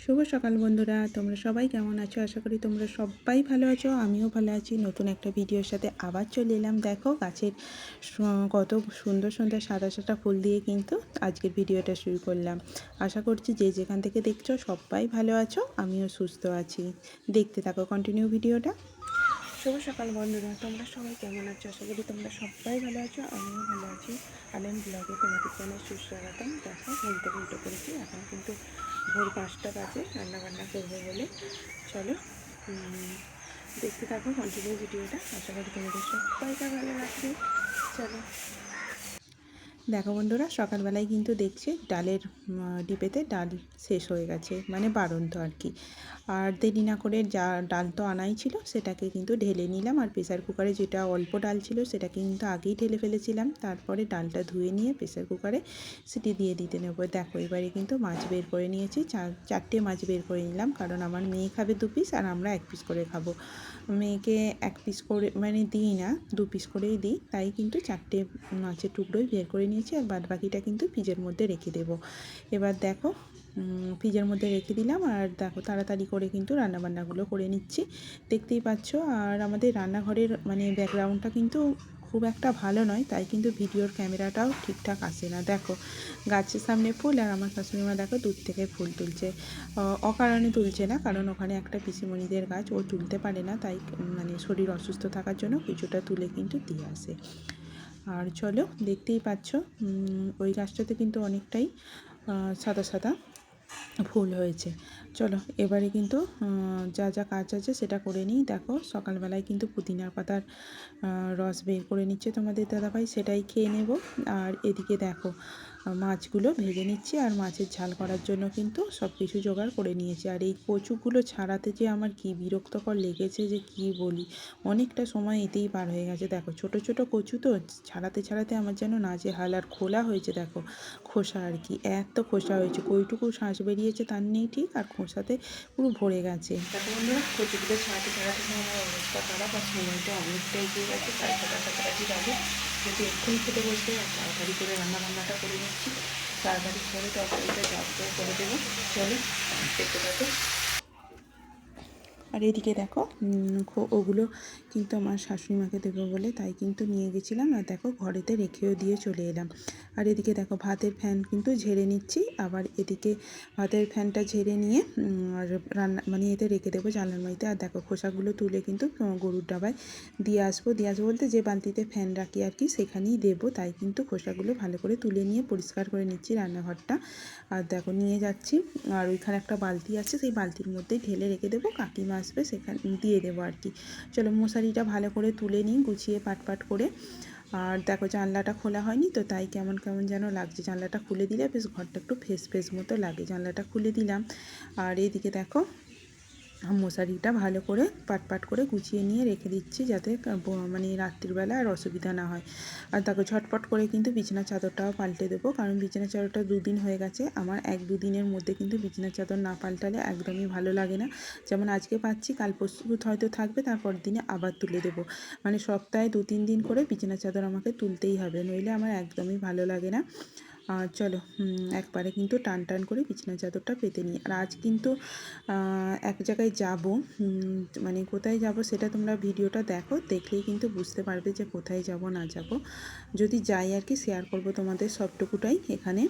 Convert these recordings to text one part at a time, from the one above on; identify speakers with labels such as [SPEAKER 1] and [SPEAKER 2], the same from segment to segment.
[SPEAKER 1] শুভ সকাল বন্ধুরা, তোমরা সবাই কেমন আছো? আশা করি তোমরা সবাই ভালো আছো। আমিও ভালো আছি। নতুন একটা ভিডিওর সাথে আবার চলে এলাম। দেখো গাছের কত সুন্দর সুন্দর সাদা সাদা ফুল দিয়ে কিন্তু আজকের ভিডিওটা শুরু করলাম। আশা করছি যে যেখান থেকে দেখছো সবাই ভালো আছো, আমিও সুস্থ আছি। দেখতে থাকো কন্টিনিউ ভিডিওটা। শুভ সকাল বন্ধুরা, তোমরা সবাই কেমন আছো? আশা করি তোমরা সবাই ভালো আছো, আমিও ভালো আছি। আলেম ব্লগে তোমাদের জানাই সুস্বাগতম। দেখো উল্টো উল্টো করেছি, এখন কিন্তু ভোর 5টা বাজে। রান্নাবান্না করবো বলে চলো দেখতে থাকো কন্টিনিউ ভিডিওটা। আশা করি তোমাদের সবাইকে ভালো লাগবে। চলো দেখো বন্ধুরা, সকালবেলায় কিন্তু দেখছি ডালের ডিপেতে ডাল শেষ হয়ে গেছে, মানে বাড়ন্ত আর কি। আর দেরি না করে যা ডাল তো আনাই ছিল সেটাকে কিন্তু ঢেলে নিলাম। আর প্রেসার কুকারে যেটা অল্প ডাল ছিল সেটাকে কিন্তু আগেই ঢেলে ফেলেছিলাম। তারপরে ডালটা ধুয়ে নিয়ে প্রেসার কুকারে সিটি দিয়ে দিতে নেব। দেখো এবারে কিন্তু মাছ বের করে নিয়েছি, চারটে মাছ বের করে নিলাম, কারণ আমার মেয়ে খাবে 2 পিস আর আমরা 1 পিস করে খাবো। মেয়েকে 1 পিস করে মানে দিই না, 2 পিস করেই দিই, তাই কিন্তু 4টে মাছের টুকরোই বের করে নিয়েছি। আর বাদ বাকিটা কিন্তু ফ্রিজের মধ্যে রেখে দেবো। এবার দেখো ফ্রিজের মধ্যে রেখে দিলাম। আর দেখো তাড়াতাড়ি করে কিন্তু রান্নাবান্নাগুলো করে নিচ্ছি, দেখতেই পাচ্ছ। আর আমাদের রান্নাঘরের মানে ব্যাকগ্রাউন্ডটা কিন্তু খুব একটা ভালো নয়, তাই কিন্তু ভিডিওর ক্যামেরাটাও ঠিকঠাক আসে না। দেখো গাছের সামনে ফুল, আর আমার শাশুড়িমা দেখো দূর থেকে ফুল তুলছে। অকারণে তুলছে না, কারণ ওখানে একটা পিসিমণিদের গাছ, ও তুলতে পারে না, তাই মানে শরীর অসুস্থ থাকার জন্য কিছুটা তুলে কিন্তু দিয়ে আসে। আর চলো দেখতেই পাচ্ছ ওই গাছটাতে কিন্তু অনেকটাই সাদা সাদা ফুল হয়েছে। চলো এবারে কিন্তু যা যা কাজ আছে সেটা করে নিই। দেখো সকালবেলায় কিন্তু পুদিনার পাতার রস বের করে নিচ্ছে তোমাদের দাদাভাই, সেটাই খেয়ে নেব। আর এদিকে দেখো মাছগুলো ভেজে নিচ্ছি, আর মাছের ঝাল করার জন্য কিন্তু সব কিছু জোগাড় করে নিয়েছি। আর এই কচুগুলো ছাড়াতে যে আমার কি বিরক্তকর লেগেছে যে কি বলি, অনেকটা সময় এতেই পার হয়ে গেছে। দেখো ছোট ছোট কচু তো ছাড়াতে ছাড়াতে আমার যেন নাজেহাল। আর খোলা হয়েছে দেখো, খোসা আর কি, এত খোসা হয়েছে, কইটুকু শ্বাস বেরিয়েছে তার নেই ঠিক, আর খোসাতে পুরো ভরে গেছে। দেখো বন্ধুরা, কচুগুলো ছাড়াতে ছাড়াতে আমার অবস্থা খারাপ, আর সময়টা অনেকটা এগিয়ে গেছে, 7:30 কাছাকাছি বাজে। যদি এক্ষুনি খেতে বসতে আর তাড়াতাড়ি করে রান্নাবান্নাটা করে নিচ্ছি, তাড়াতাড়ি করে তরকারিটা জব করে দেবো। চলো দেখতে থাকো। আর এদিকে দেখো ওগুলো কিন্তু আমার শাশুড়িমাকে দেবো বলে তাই কিন্তু নিয়ে গেছিলাম। আর দেখো ঘরেতে রেখেও দিয়ে চলে এলাম। আর এদিকে দেখো ভাতের ফ্যান কিন্তু ঝেড়ে নিচ্ছি। আবার এদিকে ভাতের ফ্যানটা ঝেড়ে নিয়ে আর রান্না মানে এতে রেখে দেবো জানলার। আর দেখো খোসাগুলো তুলে কিন্তু গরুর ডাবায় দিয়ে আসবো বলতে যে বালতিতে ফ্যান রাখি আর কি সেখানেই দেবো। তাই কিন্তু খোসাগুলো ভালো করে তুলে নিয়ে পরিষ্কার করে নিচ্ছি রান্নাঘরটা। আর দেখো নিয়ে যাচ্ছি, আর ওইখানে একটা বালতি আছে, সেই বালতির মধ্যেই ঢেলে রেখে দেবো, কাকিমা আসবে সেখানে দিয়ে দেবো আর কি। চলো মশারিটা ভালো করে তুলে নিই গুছিয়ে পাট করে। আর দেখো জানলাটা খোলা হয়নি তো, তাই কেমন কেমন যেন লাগছে। জানলাটা খুলে দিলে বেশ ঘরটা একটু ফ্রেশ মতো লাগে। জানলাটা খুলে দিলাম। আর এইদিকে দেখো মশারিটা ভালো করে পাট করে গুছিয়ে নিয়ে রেখে দিচ্ছি, যাতে মানে রাত্রিবেলা আর অসুবিধা না হয়। আর দেখো ঝটপট করে কিন্তু বিছানার চাদরটাও পাল্টে দেবো, কারণ বিছানার চাদরটা 2 দিন হয়ে গেছে। আমার 1-2 দিনের মধ্যে কিন্তু বিছানার চাদর না পাল্টালে একদমই ভালো লাগে না। যেমন আজকে পাচ্ছি, কাল পরশু হয়তো থাকবে, তারপর দিনে আবার তুলে দেবো। মানে সপ্তাহে 2-3 দিন করে বিছানার চাদর আমাকে তুলতেই হবে, নইলে আমার একদমই ভালো লাগে না। আর চলো একবারে কিন্তু টান করে বিছানার চাদরটা পেতে নিই। আর আজ কিন্তু এক জায়গায় যাব, মানে কোথায় যাব সেটা তোমরা ভিডিওটা দেখো, দেখলেই কিন্তু বুঝতে পারবে যে কোথায় যাব না যাব। যদি যাই আর কি শেয়ার করব তোমাদের সবটুকুটাই এখানে।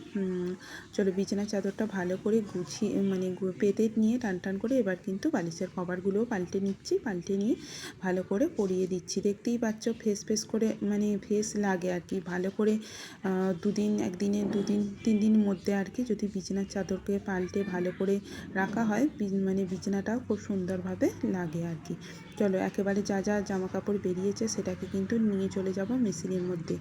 [SPEAKER 1] চলো বিছানার চাদরটা ভালো করে গুছিয়ে মানে পেতে নিয়ে টান করে এবার কিন্তু বালিশের কভারগুলোও পাল্টে নিচ্ছি। পাল্টে নিয়ে ভালো করে পরিয়ে দিচ্ছি। দেখতেই পাচ্ছ ফেস করে মানে ফেস লাগে আর কি। ভালো করে 2-3 দিন মধ্যে আর কি যদি বিছানার চাদরকে পাল্টে ভালো করে রাখা হয়, মানে বিছানাটাও খুব সুন্দরভাবে লাগে আর কি। চলো একেবারে যা জামা কাপড় বেরিয়েছে সেটাকে কিন্তু নিয়ে চলে যাব মেশিনের মধ্যে।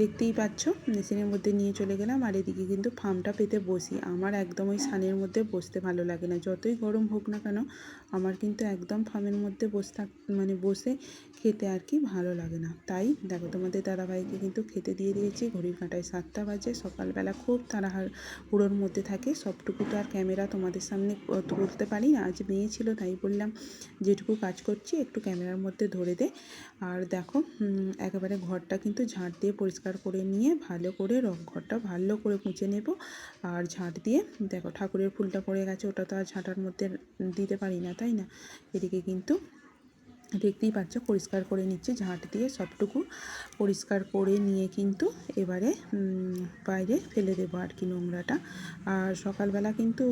[SPEAKER 1] দেখতেই পাচ্ছ মেশিনের মধ্যে নিয়ে চলে গেলাম। আর এদিকে কিন্তু ফার্মটা পেতে বসি। আমার একদম ওই সানের মধ্যে বসতে ভালো লাগে না, যতই গরম হোক না কেন আমার কিন্তু একদম ফার্মের মধ্যে বসে খেতে আর কি ভালো লাগে না। তাই দেখো তোমাদের দাদাভাইকে কিন্তু খেতে দিয়ে দিয়েছি। ঘড়ির কাঁটায় 7টা বাজে। সকালবেলা খুব তাড়াহুড়োর মধ্যে থাকে, সবটুকু তো আর ক্যামেরা তোমাদের সামনে তুলতে পারি না। আজ মেয়ে ছিল তাই বললাম যেটুকু কাজ করছি একটু ক্যামেরার মধ্যে ধরে দে। আর দেখো একেবারে ঘরটা কিন্তু ঝাঁট দিয়ে পরিষ্কার পরিষ্কার করে নিয়ে ভালো করে ঘরটা ভালো করে মুছে নেব। আর ঝাঁট দিয়ে দেখো ঠাকুরের ফুলটা পড়ে গেছে, ওটা তো আর ঝাঁটার মধ্যে দিতে পারি না, তাই না। এদিকে কিন্তু দেখতেই পাচ্ছ পরিষ্কার করে নিচ্ছি ঝাঁট দিয়ে, সবটুকু পরিষ্কার করে নিয়ে কিন্তু এবারে বাইরে ফেলে দেবো আর কি নোংরাটা। আর সকালবেলা কিন্তু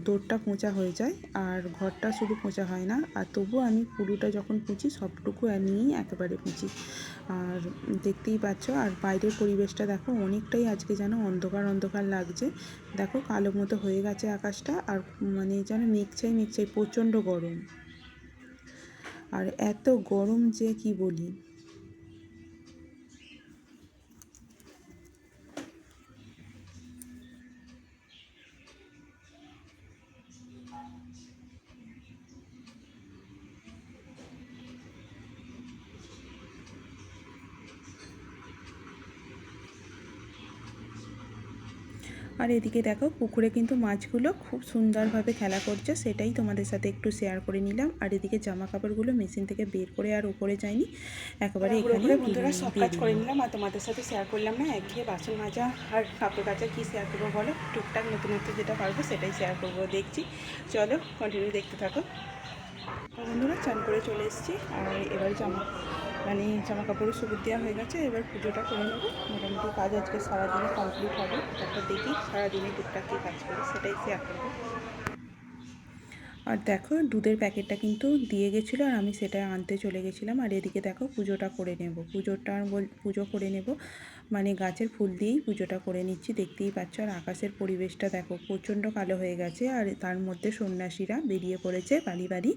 [SPEAKER 1] দৌড়টা পোঁচা হয়ে যায়, আর ঘরটা শুধু পোঁচা হয় না, আর তবুও আমি পুরোটা যখন পুঁছি সবটুকু নিয়েই একেবারে পুঁছি। আর দেখতেই পাচ্ছ, আর বাইরের পরিবেশটা দেখো অনেকটাই আজকে যেন অন্ধকার অন্ধকার লাগছে। দেখো কালো মতো হয়ে গেছে আকাশটা, আর মানে যেন মেঘছাই মেঘছাই, প্রচণ্ড গরম। আর এত গরম যে কি বলি। আর এদিকে দেখো পুকুরে কিন্তু মাছগুলো খুব সুন্দরভাবে খেলা করছে, সেটাই তোমাদের সাথে একটু শেয়ার করে নিলাম। আর এদিকে জামা কাপড়গুলো মেশিন থেকে বের করে আর উপরে যায়নি, একেবারে এখানে বন্ধুরা সব কাজ করে নিলাম। আর তোমাদের সাথে শেয়ার করলাম না, একঘেয়ে বাসন মাজা আর কাপড় কাচা কী শেয়ার করবো বলো। টুকটাক নতুন নতুন যেটা পারবো সেটাই শেয়ার করবো, দেখছি। চলো কন্টিনিউ দেখতে থাকো। বন্ধুরা চান করে চলে এসেছি, আর এবার জামা কাপড়ও সবুজ দেওয়া হয়ে গেছে, এবার পুজোটা করে নেবো। মোটামুটি কাজ আজকে সারাদিনে কমপ্লিট হবে। একটা দেখি সারাদিনে টুকটাক কী কাজ করি সেটাই শেয়ার করবো। আর দেখো দুধের প্যাকেটটা কিন্তু দিয়ে গেছিলো, আর আমি সেটা আনতে চলে গেছিলাম। আর এদিকে দেখো পুজোটা করে নেব, পুজো করে নেব, মানে গাছের ফুল দিয়েই পুজোটা করে নিচ্ছি, দেখতেই পাচ্ছ। আর আকাশের পরিবেশটা দেখো প্রচণ্ড কালো হয়ে গেছে, আর তার মধ্যে সন্ন্যাসীরা বেরিয়ে পড়েছে বাড়ি বাড়ি,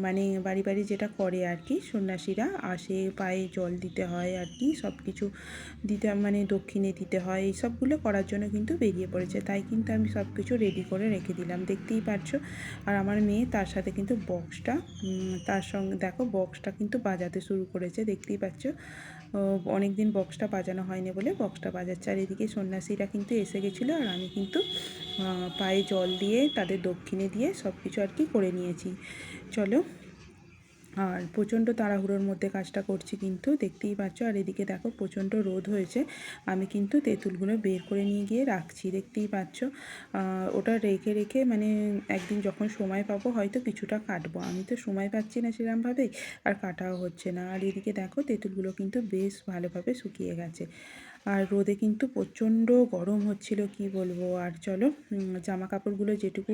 [SPEAKER 1] মানে বাড়ি বাড়ি যেটা করে আর কি, সন্ন্যাসীরা আসে, পায়ে জল দিতে হয় আর কি, সব কিছু দিতে মানে দক্ষিণে দিতে হয়, এই সবগুলো করার জন্য কিন্তু বেরিয়ে পড়েছে। তাই কিন্তু আমি সব কিছু রেডি করে রেখে দিলাম, দেখতেই পাচ্ছ। আর আমার মেয়ে তার সাথে কিন্তু বক্সটা, তার সঙ্গে দেখো বক্সটা কিন্তু বাজাতে শুরু করেছে, দেখতেই পাচ্ছ। অনেক দিন বক্সটা বাজানো হয়নি বলে বক্সটা বাজাচ্ছে। আর এদিকে সন্ন্যাসীরা কিন্তু এসে গেছিলো, আর আমি কিন্তু পায়ে জল দিয়ে তাদের দক্ষিণে দিয়ে সব কিছু আর কি করে নিয়েছি। চলো, আর প্রচণ্ড তাড়াহুড়োর মধ্যে কাজটা করছি কিন্তু, দেখতেই পাচ্ছ। আর এদিকে দেখো প্রচণ্ড রোদ হয়েছে, আমি কিন্তু তেঁতুলগুলো বের করে নিয়ে গিয়ে রাখছি, দেখতেই পাচ্ছ। ওটা রেখে রেখে মানে একদিন যখন সময় পাবো হয়তো কিছুটা কাটবো, আমি তো সময় পাচ্ছি না সেরকমভাবে, আর কাটাও হচ্ছে না। আর এদিকে দেখো তেঁতুলগুলো কিন্তু বেশ ভালোভাবে শুকিয়ে গেছে, আর রোদে কিন্তু প্রচণ্ড গরম হচ্ছিল কি বলবো। আর চলো জামা কাপড়গুলো যেটুকু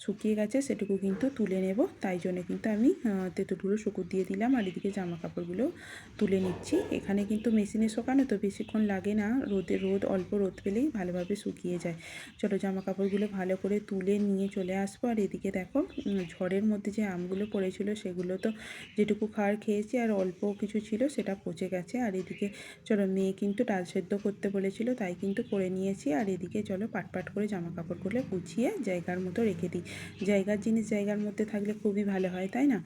[SPEAKER 1] শুকিয়ে গেছে সেটুকু কিন্তু তুলে নেব, তাই জন্য কিন্তু আমি তেঁতুলগুলো শুকুর দিয়ে দিলাম। আর এদিকে জামা কাপড়গুলো তুলে নিচ্ছি, এখানে কিন্তু মেশিনে শোকানো তো বেশিক্ষণ লাগে না, অল্প রোদ পেলেই ভালোভাবে শুকিয়ে যায়। চলো জামা কাপড়গুলো ভালো করে তুলে নিয়ে চলে আসবো। আর এদিকে দেখো ঝড়ের মধ্যে যে আমগুলো পড়েছিল সেগুলো তো যেটুকু খাওয়ার খেয়েছি, আর অল্প কিছু ছিল সেটা পচে গেছে। আর এদিকে চলো মেয়ে কিন্তু ডাল সেদ্ধ করতে বলেছিল, তাই কিন্তু করে নিয়েছি। আর এদিকে চলো পাট করে জামা কাপড়গুলো গুছিয়ে জায়গার মতো রেখে দিই, জায়গার জিনিস জায়গার মধ্যে থাকলে খুবই ভালো হয়, তাই না।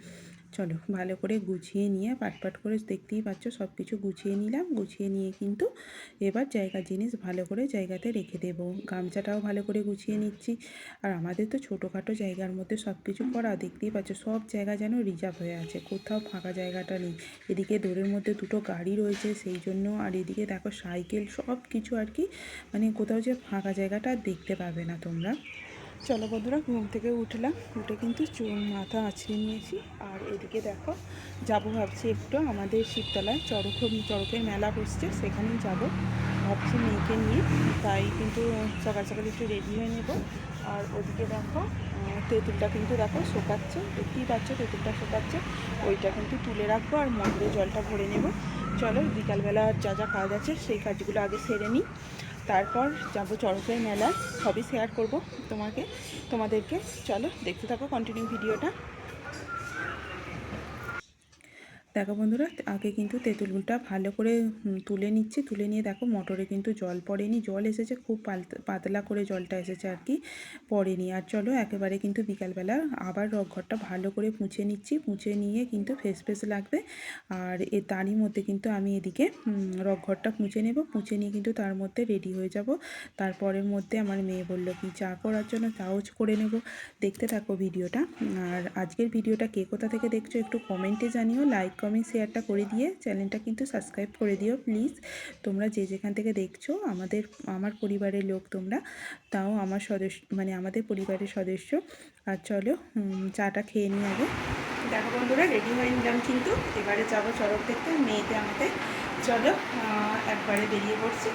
[SPEAKER 1] চলো ভালো করে গুছিয়ে নিয়ে পাট করে দেখতেই পাচ্ছ সব কিছু গুছিয়ে নিলাম, গুছিয়ে নিয়ে কিন্তু এবার জায়গার জিনিস ভালো করে জায়গাতে রেখে দেবো। গামছাটাও ভালো করে গুছিয়ে নিচ্ছি। আর আমাদের তো ছোটোখাটো জায়গার মধ্যে সব কিছু করা, দেখতেই পাচ্ছ সব জায়গা যেন রিজার্ভ হয়ে আছে, কোথাও ফাঁকা জায়গাটা নেই। এদিকে দূরের মধ্যে দুটো গাড়ি রয়েছে সেই জন্য, আর এদিকে দেখো সাইকেল, সব কিছু আর কি, মানে কোথাও যে ফাঁকা জায়গাটা দেখতে পাবে না তোমরা। চলো বন্ধুরা ঘুম থেকে উঠলাম, উঠে কিন্তু মাথা আছড়ে নিয়েছি। আর এদিকে দেখো যাবো ভাবছি একটু আমাদের শিবতলায় চড়কের মেলা বসছে, সেখানেই যাব ভাবছি মেয়েকে নিয়ে, তাই কিন্তু সকাল সকাল একটু রেডি হয়ে নেব। আর ওদিকে দেখো তেঁতুলটা কিন্তু দেখো শোকাচ্ছে, দেখতেই পাচ্ছ তেঁতুলটা শোকাচ্ছে, ওইটা কিন্তু তুলে রাখবো আর মন্দিরে জলটা ভরে নেব। চলো বিকালবেলা যা যা কাজ আছে সেই কাজগুলো আগে সেরে নিই, তারপর যাবো চড়কের মেলায়, সবই শেয়ার করব তোমাদেরকে। চলো দেখতে থাকো কন্টিনিউ ভিডিওটা। দেখো বন্ধুরা আগে কিন্তু তেঁতুলটা ভালো করে তুলে নিচ্ছি, তুলে নিয়ে দেখো মোটরে কিন্তু জল পড়েনি, জল এসেছে খুব পাতলা করে জলটা এসেছে আর কি, পড়েনি। আর চলো একেবারে কিন্তু বিকালবেলা আবার রকঘরটা ভালো করে মুছে নিচ্ছি, মুছে নিয়ে কিন্তু ফ্রেশ লাগবে। আর তারই মধ্যে কিন্তু আমি এদিকে রকঘরটা মুছে নেব, মুছে নিয়ে কিন্তু তার মধ্যে রেডি হয়ে যাব। তারপরের মধ্যে আমার মেয়ে বললো কি চা করার জন্য, চাও করে নেব, দেখতে থাকো ভিডিওটা। আর আজকের ভিডিওটা কে কোথা থেকে দেখছো একটু কমেন্টে জানিও, লাইক কমেন্ট শেয়ারটা করে দিয়ে চ্যানেলটা কিন্তু সাবস্ক্রাইব করে দিও প্লিজ। তোমরা যে যেখান থেকে দেখছো আমার পরিবারের লোক তোমরা, তাও আমার সদস্য মানে আমাদের পরিবারের সদস্য। আর চলো চাটা খেয়ে নিই আগে। দেখো বন্ধুরা, রেডি হয়ে নিলাম কিন্তু, এবারে যাবো চড়ক দেখতে মেয়েতে আমাদের। চলো একবারে বেরিয়ে পড়ছি,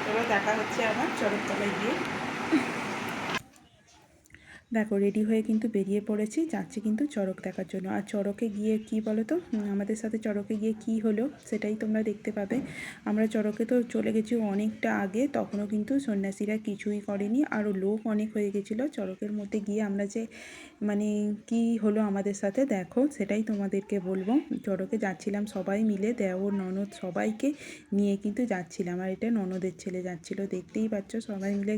[SPEAKER 1] এবার দেখা হচ্ছে আবার চড়কতলায় গিয়ে। দেখো রেডি হয়ে কিন্তু বেরিয়ে পড়েছি, যাচ্ছি কিন্তু চড়ক দেখার জন্য। আর চড়কে গিয়ে কি বলো তো, আমাদের সাথে চড়কে গিয়ে কি হলো সেটাই তোমরা দেখতে পাবে। আমরা চড়কে তো চলে গেছি অনেকটা আগে, তখনও কিন্তু সন্ন্যাসীরা কিছুই করেনি, আরও লোক অনেক হয়ে গেছিলো। চড়কের মধ্যে গিয়ে আমরা যে মানে কি হলো আমাদের সাথে দেখো, সেটাই তোমাদেরকে বলবো। চড়কে যাচ্ছিলাম সবাই মিলে, দেওর ননদ সবাইকে নিয়ে কিন্তু যাচ্ছিলাম। আর এটা ননদের ছেলে যাচ্ছিলো, দেখতেই পাচ্ছ। সবাই মিলে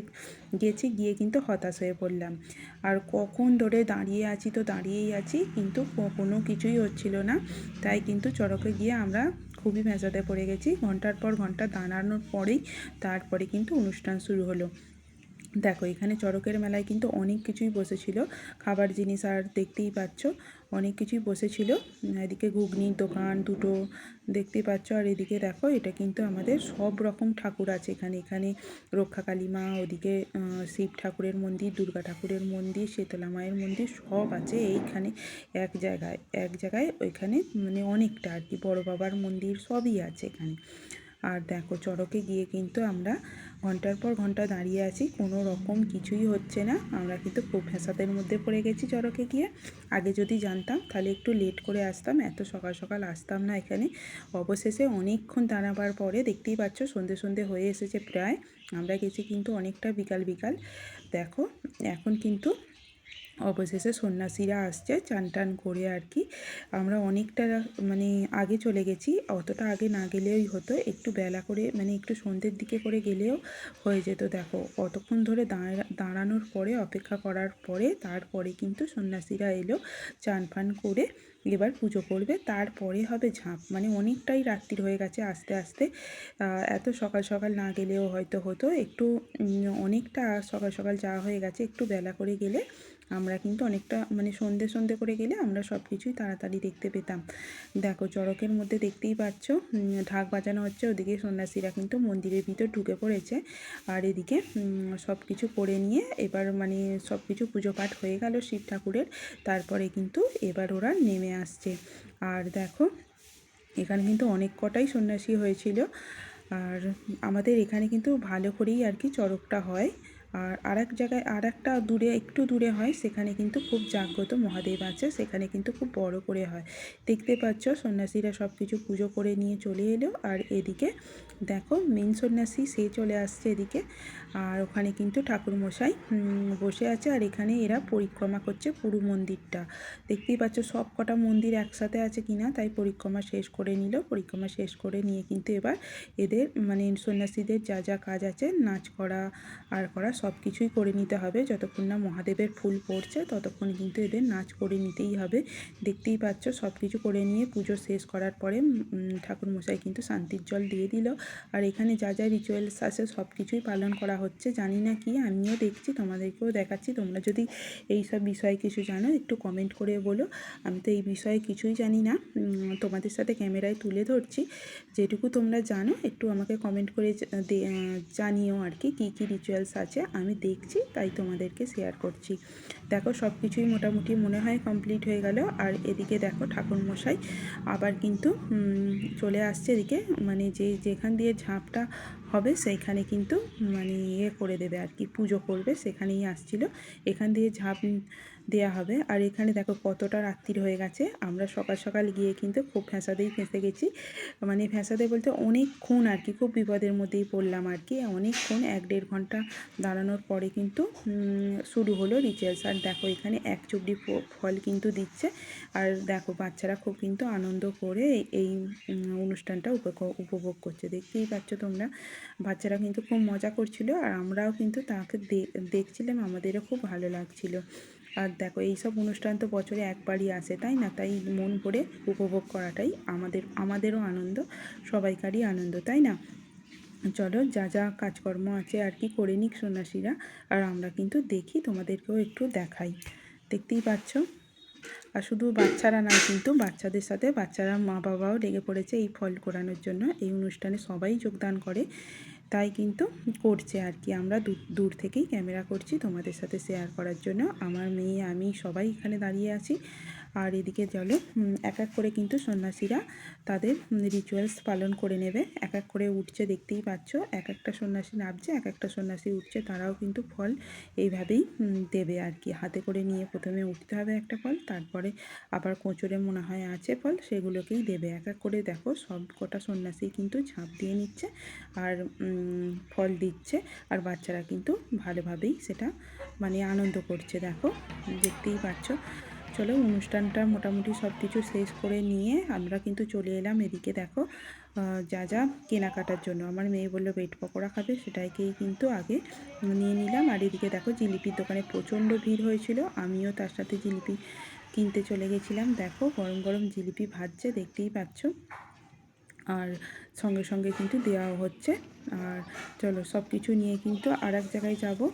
[SPEAKER 1] গেছি, গিয়ে কিন্তু হতাশ হয়ে পড়লাম। আর কখন ধরে দাঁড়িয়ে আছি তো দাঁড়িয়েই আছি, কিন্তু কোনো কিছুই হচ্ছিল না। তাই কিন্তু চড়কে গিয়ে আমরা খুবই ভেঁসাতে পড়ে গেছি। ঘন্টার পর ঘন্টা দাঁড়ানোর পরেই তারপরে কিন্তু অনুষ্ঠান শুরু হলো। দেখো এখানে চড়কের মেলায় কিন্তু অনেক কিছুই বসেছিল, খাবার জিনিস, আর দেখতেই পাচ্ছ অনেক কিছুই বসেছিল। এদিকে ঘুগনির দোকান দুটো দেখতেই পাচ্ছ, আর এদিকে দেখো এটা কিন্তু আমাদের সব রকম ঠাকুর আছে এখানে। এখানে রক্ষাকালী মা, ওদিকে শিব ঠাকুরের মন্দির, দুর্গা ঠাকুরের মন্দির, শীতলা মায়ের মন্দির সব আছে এইখানে এক জায়গায় ওইখানে, মানে অনেকটা আর কি, বড় বাবার মন্দির সবই আছে এখানে। আর দেখো চড়কে গিয়ে কিন্তু আমরা ঘন্টার পর ঘন্টা দাঁড়িয়ে আছি, কোনো রকম কিছুই হচ্ছে না। আমরা কিন্তু খুব ফ্যাসাদের মধ্যে পড়ে গেছি চড়কে গিয়ে। আগে যদি জানতাম তাহলে একটু লেট করে আসতাম, এত সকাল সকাল আসতাম না এখানে। অবশেষে অনেকক্ষণ দাঁড়াবার পরে দেখতেই পাচ্ছ সন্ধে সন্ধে হয়ে এসেছে প্রায়। আমরা গেছি কিন্তু অনেকটা বিকাল বিকাল। দেখো এখন কিন্তু অবশেষে সন্ন্যাসীরা আসছে চান টান করে আর কি। আমরা অনেকটা মানে আগে চলে গেছি, অতটা আগে না গেলেই হতো, একটু বেলা করে মানে একটু সন্ধ্যের দিকে করে গেলেও হয়ে যেত। দেখো কতক্ষণ ধরে দাঁড়ানোর পরে, অপেক্ষা করার পরে তারপরে কিন্তু সন্ন্যাসীরা এলো, চান ফান করে এবার পুজো করবে, তারপরে হবে ঝাঁপ। মানে অনেকটাই রাত্রির হয়ে গেছে আস্তে আস্তে। এত সকাল সকাল না গেলেও হয়তো হতো, একটু অনেকটা সকাল সকাল যাওয়া হয়ে গেছে। একটু বেলা করে গেলে আমরা কিন্তু অনেকটা মানে সন্ধে সন্ধে করে গেলে আমরা সব কিছুই তাড়াতাড়ি দেখতে পেতাম। দেখো চড়কের মধ্যে দেখতেই পাচ্ছ ঢাক বাজানো হচ্ছে, ওদিকে সন্ন্যাসীরা কিন্তু মন্দিরের ভিতর ঢুকে পড়েছে। আর এদিকে সব কিছু করে নিয়ে এবার মানে সব কিছু পুজো পাঠ হয়ে গেল শিব ঠাকুরের, তারপরে কিন্তু এবার ওরা নেমে আসছে। আর দেখো এখানে কিন্তু অনেক কটাই সন্ন্যাসী হয়েছিল। আর আমাদের এখানে কিন্তু ভালো করেই আর কি চড়কটা হয়। আর আরেক জায়গায় আরেকটা দূরে, একটু দূরে হয়, সেখানে কিন্তু খুব জাগ্রত মহাদেব আছে, সেখানে কিন্তু খুব বড় করে হয়। দেখতে পাচ্ছ সন্ন্যাসীরা সব কিছু পুজো করে নিয়ে চলে এলো। আর এদিকে দেখো মেন সন্ন্যাসী সে চলে আসছে এদিকে। আর ওখানে কিন্তু ঠাকুরমশাই বসে আছে, আর এখানে এরা পরিক্রমা করছে পুরো মন্দিরটা। দেখতেই পাচ্ছ সব কটা মন্দির একসাথে আছে কিনা, তাই পরিক্রমা শেষ করে নিল। পরিক্রমা শেষ করে নিয়ে কিন্তু এবার এদের মানে সন্ন্যাসীদের যা যা কাজ আছে, নাচ করা আর করা সব কিছুই করে নিতে হবে। যতক্ষণ না মহাদেবের ফুল পড়ছে ততক্ষণ কিন্তু এদের নাচ করে নিতেই হবে। দেখতেই পাচ্ছ সব কিছু করে নিয়ে পুজো শেষ করার পরে ঠাকুরমশাই কিন্তু শান্তির জল দিয়ে দিল। আর এখানে যা যা রিচুয়ালস আছে সব কিছুই পালন করা হচ্ছে, জানি না কি, আমিও দেখছি, তোমাদেরকেও দেখাচ্ছি। তোমরা যদি এই সব বিষয়ে কিছু জানো একটু কমেন্ট করে বলো। আমি তো এই বিষয়ে কিছুই জানি না, তোমাদের সাথে ক্যামেরায় তুলে ধরছি। যেটুকু তোমরা জানো একটু আমাকে কমেন্ট করে জানিও আর কি, কী কী রিচুয়ালস আছে। আমি দেখছি তাই তোমাদেরকে শেয়ার করছি। দেখো সব কিছুই মোটামুটি মনে হয় কমপ্লিট হয়ে গেল। আর এদিকে দেখো ঠাকুরমশাই আবার কিন্তু চলে আসছে এদিকে, মানে যেখান দিয়ে ঝাঁপটা হবে সেইখানে কিন্তু মানে করে দেবে আর কি, পুজো করবে, সেখানেই আসছিল। এখান দিয়ে ঝাঁপ দেওয়া হবে। আর এখানে দেখো কতটা রাত্রির হয়ে গেছে, আমরা সকাল সকাল গিয়ে কিন্তু খুব ফ্যাঁসাতেই ফেঁসে গেছি। মানে ফ্যাঁসাতে বলতে অনেকক্ষণ আর কি, খুব বিপদের মধ্যেই পড়লাম আর কি। অনেকক্ষণ 1-1.5 ঘন্টা দাঁড়ানোর পরে কিন্তু শুরু হলো রিচুয়ালস। আর দেখো এখানে 1 চুবড়ি ফল কিন্তু দিচ্ছে। আর দেখো বাচ্চারা খুব কিন্তু আনন্দ করে এই অনুষ্ঠানটা উপভোগ করছে, দেখতেই পাচ্ছ তোমরা। বাচ্চারা কিন্তু খুব মজা করছিল, আর আমরাও কিন্তু তাকে দেখছিলাম, আমাদেরও খুব ভালো লাগছিল। আর দেখো এইসব অনুষ্ঠান তো বছরে একবারই আসে, তাই না? তাই মন ভরে উপভোগ করাটাই আমাদেরও আনন্দ, সবাইকারই আনন্দ, তাই না? চলো যা যা কাজকর্ম আছে আর কি করে নিক সন্ন্যাসীরা, আর আমরা কিন্তু দেখি, তোমাদেরকেও একটু দেখাই। দেখতেই পাচ্ছ আর শুধু বাচ্চারা না, কিন্তু বাচ্চাদের সাথে বাচ্চারা মা বাবাও লেগে পড়েছে এই ফল কোরানোর জন্য। এই অনুষ্ঠানে সবাই যোগদান করে, তাই কিন্তু করছে আর কি। আমরা দূর থেকেই ক্যামেরা করছি তোমাদের সাথে শেয়ার করার জন্য। আমার মেয়ে, আমি সবাই এখানে দাঁড়িয়ে আছি। আর এদিকে চলো এক এক করে কিন্তু সন্ন্যাসীরা তাদের রিচুয়ালস পালন করে নেবে। এক এক করে উঠছে, দেখতেই পাচ্ছ। এক একটা সন্ন্যাসী নামছে, এক একটা সন্ন্যাসী উঠছে। তারাও কিন্তু ফল এইভাবেই দেবে আর কি। হাতে করে নিয়ে প্রথমে উঠতে হবে একটা ফল, তারপরে আবার কোঁচড়ে মনে হয় আছে ফল, সেগুলোকেই দেবে। এক এক করে দেখো সব কটা সন্ন্যাসী কিন্তু ঝাঁপ দিয়ে নিচ্ছে আর ফল দিচ্ছে। আর বাচ্চারা কিন্তু ভালোভাবেই সেটা মানে আনন্দ করছে, দেখো দেখতেই পাচ্ছ। চলো, অনুষ্ঠানটা মোটামুটি সব কিছু শেষ করে নিয়ে আমরা কিন্তু চলে এলাম এদিকে। দেখো যা যা কেনাকাটার জন্য। আমার মেয়ে বললো ব্রেড পকোড়া খাবে, সেটাইকেই কিন্তু আগে নিয়ে নিলাম। আর এদিকে দেখো জিলিপির দোকানে প্রচণ্ড ভিড় হয়েছিল, আমিও তার সাথে জিলিপি কিনতে চলে গেছিলাম। দেখো গরম গরম জিলিপি ভাজছে, দেখতেই পাচ্ছ। আর সঙ্গে সঙ্গে কিন্তু দেওয়াও হচ্ছে। আর চলো সব কিছু নিয়ে কিন্তু আর এক জায়গায় যাবো,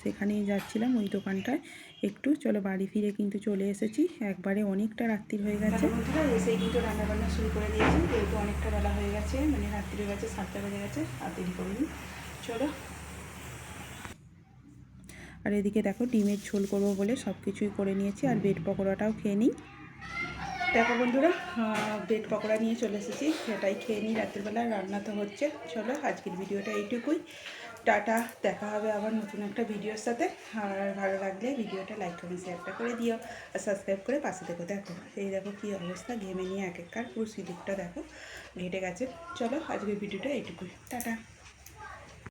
[SPEAKER 1] সেখানেই যাচ্ছিলাম ওই দোকানটায় একটু। চলো বাড়ি ফিরে কিন্তু চলে এসেছি, একবারে অনেকটা রাত্রির হয়ে গেছে। বন্ধুরা এসেই কিন্তু রান্নাবান্না শুরু করে দিয়েছি, যেহেতু অনেকটা বেলা হয়ে গেছে, মানে রাত্রি হয়ে গেছে, 7টা বেজে গেছে। আর দেরি করিনি, চলো। আর এদিকে দেখো ডিমের ঝোল করবো বলে সব কিছুই করে নিয়েছি, আর ব্রেড পকোড়াটাও খেয়ে নিই। দেখো বন্ধুরা ব্রেড পকোড়া নিয়ে চলে এসেছি, সেটাই খেয়ে নিই। রাত্রিবেলা রান্না তো হচ্ছে। চলো আজকের ভিডিওটা এইটুকুই, টাটা। দেখা হবে আবার নতুন একটা ভিডিওর সাথে। আর ভালো লাগলে ভিডিওটা লাইক কমেন্ট শেয়ারটা করে দিও, আর সাবস্ক্রাইব করে পাশে দেখো। দেখো এই দেখো কী অবস্থা, ঘেমে নিয়ে এক একবার পুরো সিলিপটা দেখো ঘেটে গেছে। চলো আজকের ভিডিওটা এইটুকুই, টাটা।